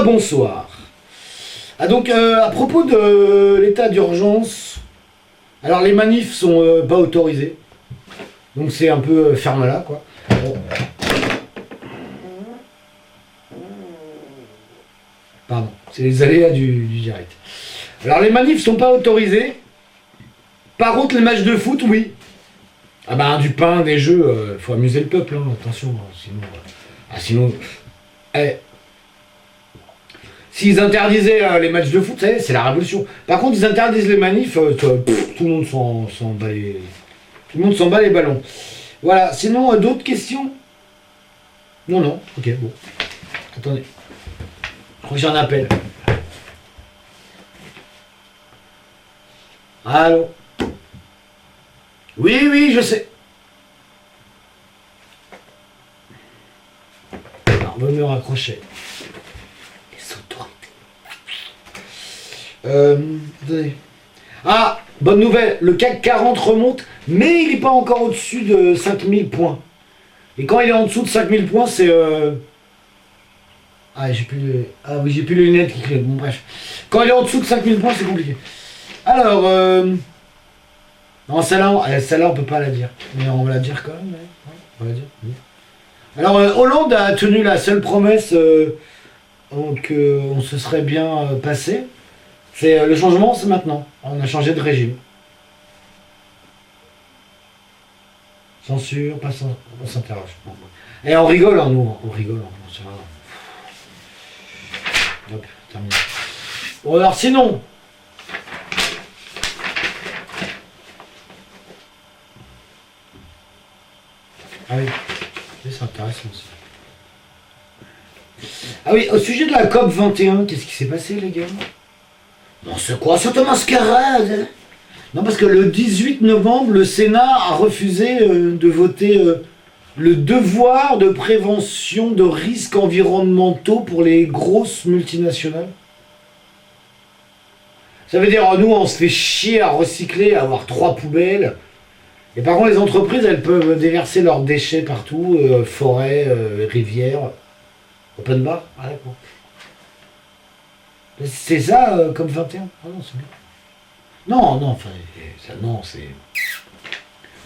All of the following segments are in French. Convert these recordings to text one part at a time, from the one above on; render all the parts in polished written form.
Rebonsoir. Ah donc, à propos de l'état d'urgence, alors les manifs sont pas autorisés. Donc c'est un peu ferme-là, quoi. Bon. Pardon, c'est les aléas du direct. Alors les manifs sont pas autorisés. Par contre, les matchs de foot, oui. Ah bah du pain, des jeux, faut amuser le peuple, hein, attention, sinon... S'ils interdisaient les matchs de foot, c'est la révolution. Par contre, ils interdisent les manifs, tout le monde s'en bat les... Tout le monde s'en bat les ballons. Voilà, sinon, d'autres questions? Non, ok, bon. Attendez. Je crois que j'ai un appel. Allô? Oui, je sais. Alors, on va me raccrocher. Les autorités. Attendez. Ah, bonne nouvelle, le CAC 40 remonte, mais il n'est pas encore au-dessus de 5000 points. Et quand il est en dessous de 5000 points, c'est... Ah, j'ai plus les lunettes qui clignotent. Bon, bref. Quand il est en dessous de 5000 points, c'est compliqué. Alors, non, celle-là, on peut pas la dire. Mais on va la dire quand même. Ouais, on va la dire. Oui. Alors, Hollande a tenu la seule promesse qu'on se serait bien passé. C'est le changement, c'est maintenant. On a changé de régime. Censure, on s'interroge. Et on rigole, hein, nous. On rigole. Hop, terminé. Bon, alors sinon... Ah oui, c'est intéressant aussi. Ah oui, au sujet de la COP 21, qu'est-ce qui s'est passé, les gars? Non, c'est quoi cette mascarade? Non, parce que le 18 novembre, le Sénat a refusé de voter le devoir de prévention de risques environnementaux pour les grosses multinationales. Ça veut dire, nous, on se fait chier à recycler, à avoir 3 poubelles. Et par contre, les entreprises, elles peuvent déverser leurs déchets partout, forêts, rivières, open bar. Ah d'accord. C'est ça, comme 21. Ah non, c'est bien. Non, enfin, ça, non, c'est...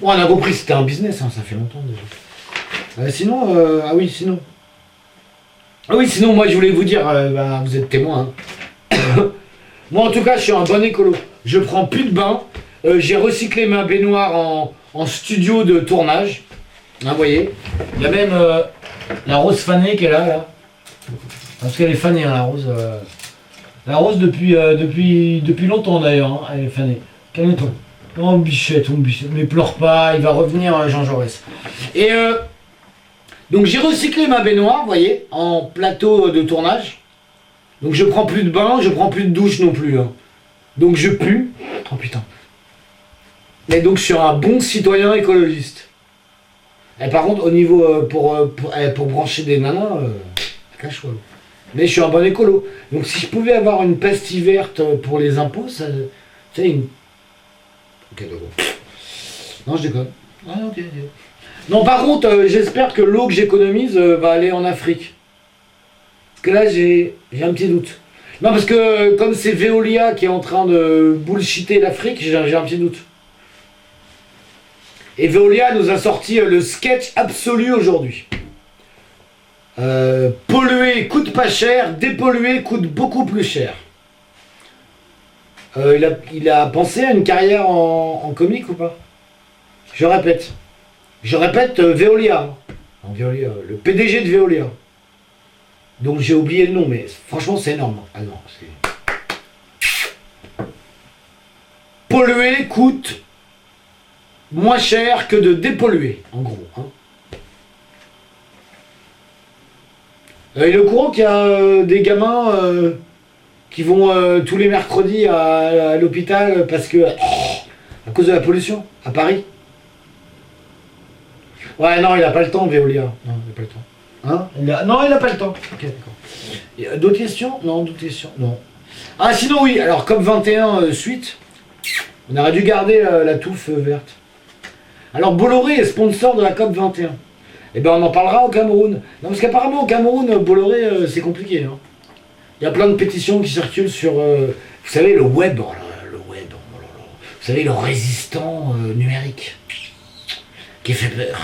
Bon, on a compris, c'était un business, hein, ça fait longtemps déjà. Sinon, ah oui, sinon... Ah oui, sinon, moi, je voulais vous dire, vous êtes témoin. Hein. Moi, en tout cas, je suis un bon écolo. Je prends plus de bain. J'ai recyclé ma baignoire en studio de tournage. Hein, vous voyez. Il y a même la rose fanée qui est là. Parce qu'elle est fanée, hein, la rose. La rose depuis longtemps d'ailleurs. Hein, elle est fanée. Calme-toi. Oh bichette, mais pleure pas, il va revenir Jean Jaurès. Et donc j'ai recyclé ma baignoire, vous voyez, en plateau de tournage. Donc je prends plus de bain, je prends plus de douche non plus. Hein. Donc je pue. Oh putain. Mais donc je suis un bon citoyen écologiste. Et par contre, au niveau pour brancher des nanas, cache-toi. Mais je suis un bon écolo. Donc si je pouvais avoir une pastille verte pour les impôts, ça, tu sais, une... Ok, d'accord. Non, je déconne. Ah, ok. Non, par contre, j'espère que l'eau que j'économise va aller en Afrique. Parce que là, j'ai un petit doute. Non, parce que comme c'est Veolia qui est en train de bullshiter l'Afrique, j'ai un petit doute. Et Veolia nous a sorti le sketch absolu aujourd'hui. Polluer coûte pas cher, dépolluer coûte beaucoup plus cher. Il a pensé à une carrière en comique ou pas? Je répète, Veolia. Veolia, le PDG de Veolia. Donc j'ai oublié le nom, mais franchement c'est énorme. Ah non, c'est... Polluer coûte moins cher que de dépolluer, en gros. Hein. Il est au courant qu'il y a des gamins qui vont tous les mercredis à l'hôpital parce que... à cause de la pollution, à Paris. Ouais, non, il n'a pas le temps, Veolia. Non, il n'a pas le temps. Hein non, il n'a pas le temps. Ok, d'accord. D'autres questions? Non, d'autres questions? Non. Ah, sinon, oui, alors, COP 21 suite, on aurait dû garder la touffe verte. Alors, Bolloré est sponsor de la COP 21. Eh bien, on en parlera au Cameroun. Non, parce qu'apparemment, au Cameroun, Bolloré, c'est compliqué. Hein. Il y a plein de pétitions qui circulent sur, vous savez, le web. Oh là, le web. Oh là là. Vous savez, le résistant numérique. Qui fait peur.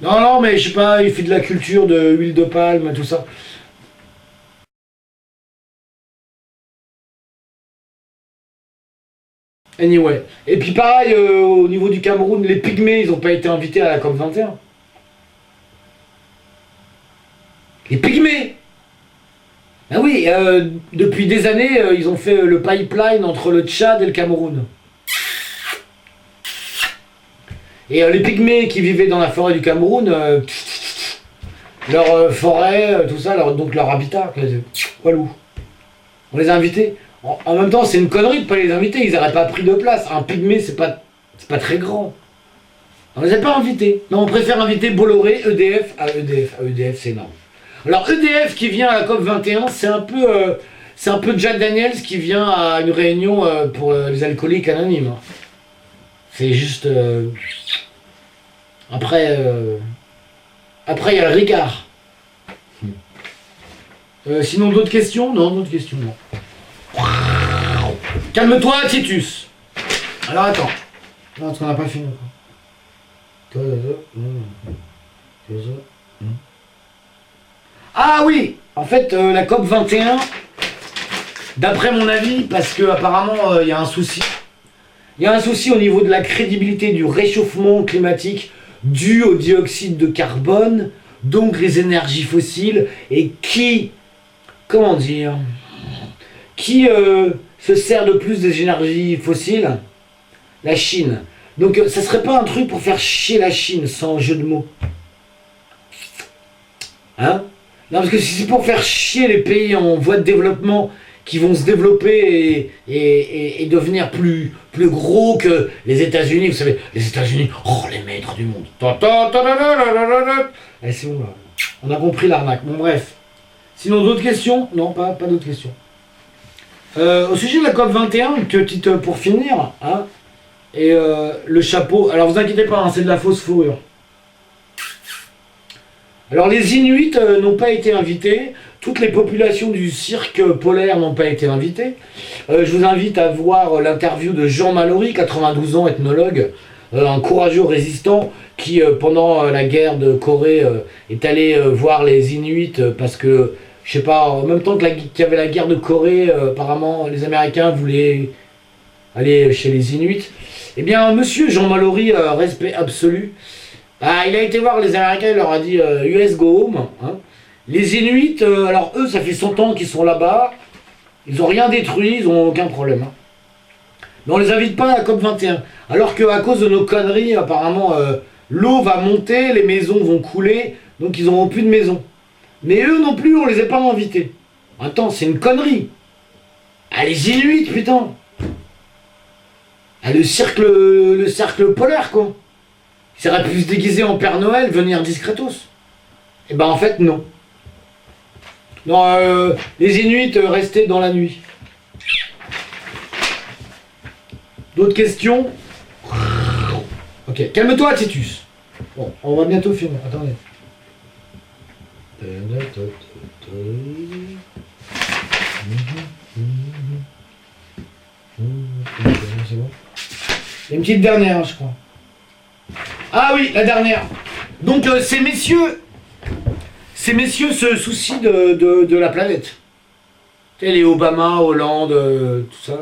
Non, non, mais je sais pas, il fait de la culture de huile de palme, tout ça. Anyway. Et puis pareil, au niveau du Cameroun, les Pygmées, ils n'ont pas été invités à la COP 21. Les Pygmées! Ah oui, depuis des années, ils ont fait le pipeline entre le Tchad et le Cameroun. Et les Pygmées qui vivaient dans la forêt du Cameroun, leur forêt, tout ça, donc leur habitat, walou. On les a invités. En même temps, c'est une connerie de pas les inviter, ils n'auraient pas pris de place. Un Pygmée, c'est pas très grand. On les a pas invités. Non, on préfère inviter Bolloré, EDF. Ah, EDF, c'est énorme. Alors EDF qui vient à la COP 21, c'est un peu Jack Daniels qui vient à une réunion pour les alcooliques anonymes. Hein. C'est juste... Après, il y a le Ricard. Sinon, d'autres questions? Non, d'autres questions, non. Calme-toi, Titus. Alors, attends. Non, parce qu'on n'a pas fini. Ah oui! En fait, la COP 21, d'après mon avis, parce que apparemment il y a un souci. Il y a un souci au niveau de la crédibilité du réchauffement climatique dû au dioxyde de carbone, donc les énergies fossiles, et comment dire, qui se sert de plus des énergies fossiles? La Chine. Donc ça serait pas un truc pour faire chier la Chine, sans jeu de mots. Hein? Non, parce que si c'est pour faire chier les pays en voie de développement qui vont se développer et devenir plus gros que les États-Unis, vous savez, les États-Unis, oh, les maîtres du monde. Allez, c'est bon, là. On a compris l'arnaque. Bon, bref. Sinon, d'autres questions? Non, pas d'autres questions. Au sujet de la COP 21, une petite pour finir, hein, et le chapeau. Alors, vous inquiétez pas, hein, c'est de la fausse fourrure. Alors les Inuits n'ont pas été invités, toutes les populations du cirque polaire n'ont pas été invitées. Je vous invite à voir l'interview de Jean Mallory, 92 ans, ethnologue, un courageux résistant qui, pendant la guerre de Corée, est allé voir les Inuits parce que, je sais pas, en même temps qu'il y avait la guerre de Corée, apparemment les Américains voulaient aller chez les Inuits. Eh bien, monsieur Jean Mallory, respect absolu. Ah, il a été voir les Américains, il leur a dit US go home. Hein. Les Inuits, alors eux, ça fait 100 ans qu'ils sont là-bas. Ils n'ont rien détruit, ils n'ont aucun problème. Hein. Mais on les invite pas à la COP 21. Alors qu'à cause de nos conneries, apparemment, l'eau va monter, les maisons vont couler, donc ils n'auront plus de maisons. Mais eux non plus, on les a pas invités. Attends, c'est une connerie. Ah, les Inuits, putain. Ah, le cercle polaire, quoi. Ils auraient pu se déguiser en Père Noël, venir discretos. Et ben en fait, non. Non, les Inuits restaient dans la nuit. D'autres questions? Ok, calme-toi, Titus. Bon, on va bientôt finir. Attendez. C'est bon. Une petite dernière, je crois. Ah oui, la dernière. Donc ces messieurs se soucient de la planète. Tu sais, les Obama, Hollande, tout ça.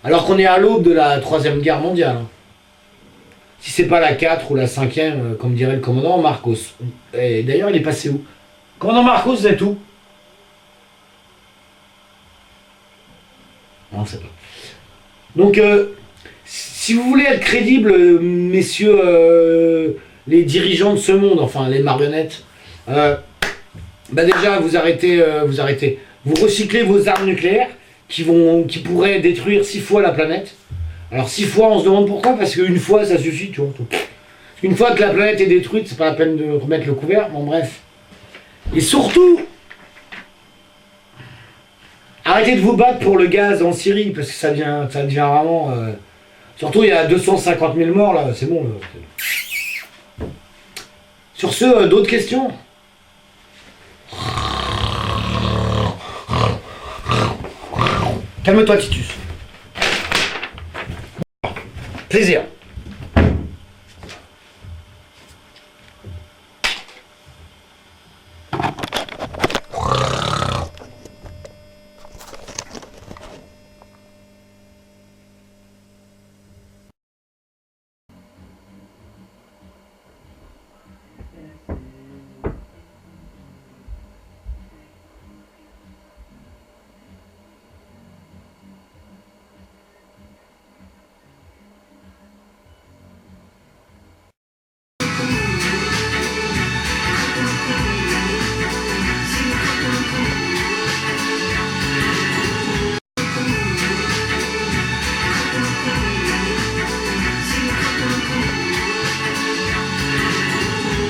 Alors qu'on est à l'aube de la 3e guerre mondiale. Hein. Si c'est pas la 4 ou la 5e, comme dirait le commandant Marcos. Et d'ailleurs, il est passé où? Commandant Marcos, vous êtes où? Non, c'est pas. Donc, si vous voulez être crédible, messieurs les dirigeants de ce monde, enfin les marionnettes, bah déjà vous arrêtez, vous recyclez vos armes nucléaires qui pourraient détruire 6 fois la planète. Alors 6 fois, on se demande pourquoi, parce qu'une fois ça suffit, tu vois. Une fois que la planète est détruite, c'est pas la peine de remettre le couvert. Bon bref. Et surtout, arrêtez de vous battre pour le gaz en Syrie, parce que ça devient vraiment... Surtout, il y a 250 000 morts, là, c'est bon. Là. Sur ce, d'autres questions? Calme-toi, Titus. Plaisir.